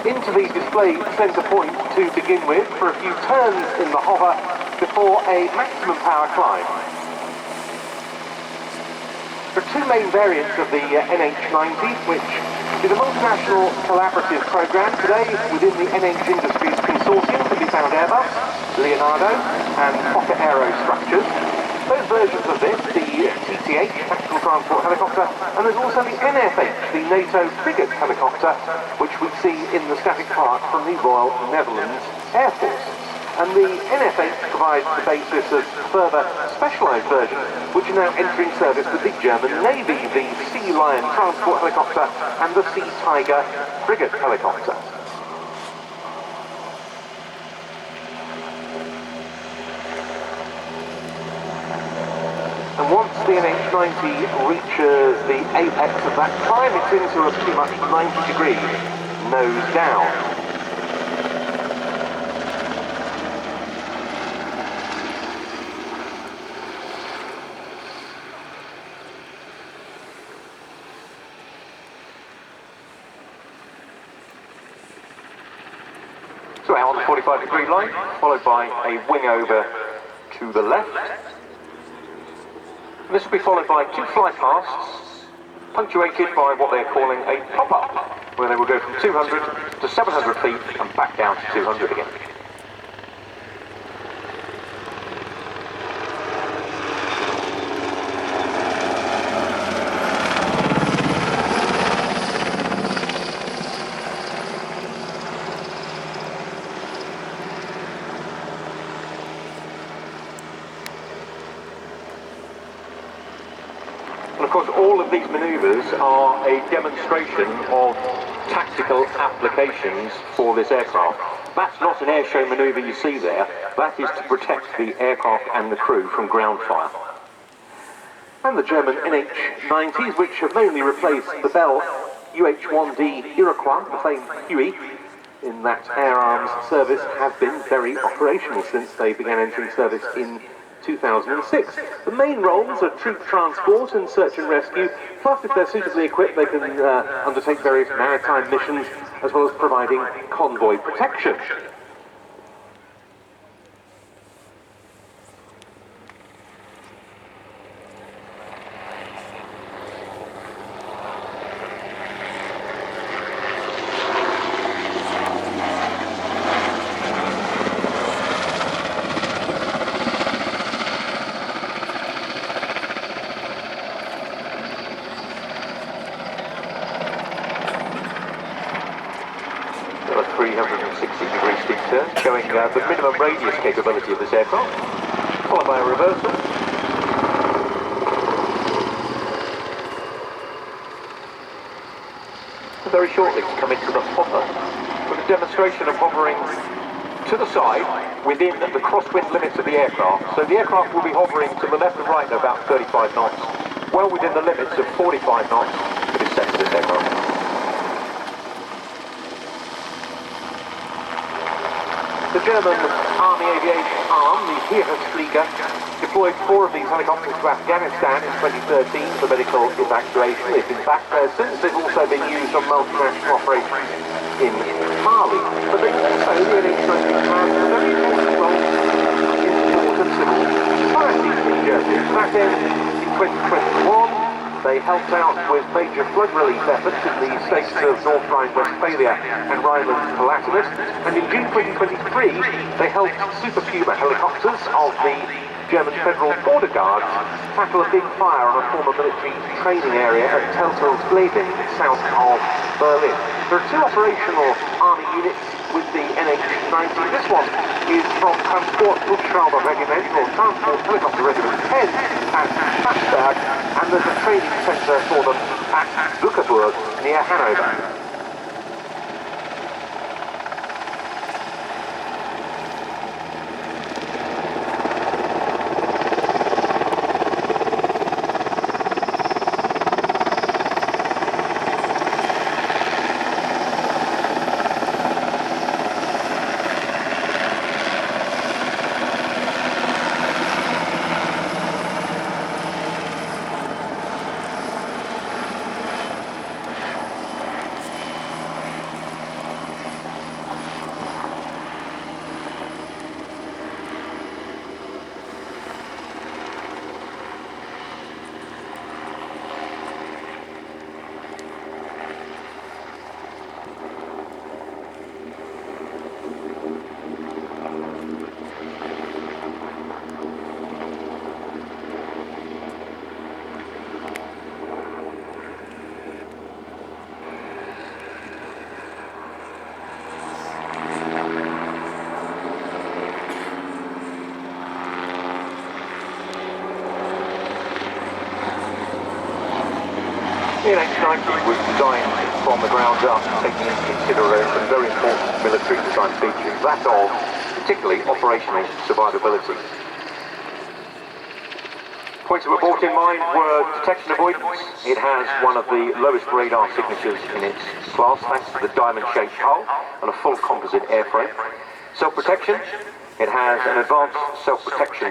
into the display centre point to begin with for a few turns in the hover before a maximum power climb. There are two main variants of the NH90, which is a multinational collaborative programme. Today, within the NH Industries Consortium can be found Airbus, Leonardo and Fokker Aero Structures. Those versions of this, the TTH, Tactical Transport Helicopter, and there's also the NFH, the NATO Frigate Helicopter, which we see in the static part from the Royal Netherlands Air Force. And the NFH provides the basis of further specialised versions, which are now entering service with the German Navy, the Sea Lion Transport Helicopter and the Sea Tiger Frigate Helicopter. And once the NH90 reaches the apex of that climb, it's into a pretty much 90 degree nose down. So out on the 45 degree line, followed by a wing over to the left. And this will be followed by two fly pasts, punctuated by what they're calling a pop-up, where they will go from 200 to 700 feet and back down to 200 again. And of course, all of these manoeuvres are a demonstration of tactical applications for this aircraft. That's not an air show manoeuvre you see there. That is to protect the aircraft and the crew from ground fire. And the German NH90s, which have mainly replaced the Bell UH-1D Iroquois, the famed Huey, in that Air Arms service, have been very operational since they began entering service in 2006. The main roles are troop transport and search and rescue, plus if they're suitably equipped they can undertake various maritime missions as well as providing convoy protection. A 360-degree steep turn, showing the minimum radius capability of this aircraft, followed by a reversal. And very shortly to come into the hopper, with a demonstration of hovering to the side within the crosswind limits of the aircraft. So the aircraft will be hovering to the left and right at about 35 knots, well within the limits of 45 knots that is set to this aircraft. The German Army Aviation Arm, the Heeresflieger, deployed 4 of these helicopters to Afghanistan in 2013 for medical evacuation. They've been back there since. They've also been used on multinational operations in Mali. But they also, the NH90 has a very important role in support of civil society in Germany. To that end, in 2021, they helped out with major flood relief efforts in the states of North Rhine-Westphalia and Rhineland-Palatinate, and in June 2023 they helped Super Puma helicopters of the German Federal Border Guards tackle a big fire on a former military training area at Teltows-Gleben, south of Berlin. There are 2 operational army units with the NH90. This one is from Transport Hubschrauber Regiment, or Transport Helicopter Regiment 10 at Schatzberg, and there's a training centre for them at Zuckerburg near Hanover. NH90 was designed from the ground up, taking into consideration very important military design features, that of particularly operational survivability. Points that were brought in mind were detection avoidance. It has one of the lowest radar signatures in its class, thanks to the diamond-shaped hull and a full composite airframe. Self-protection. It has an advanced self-protection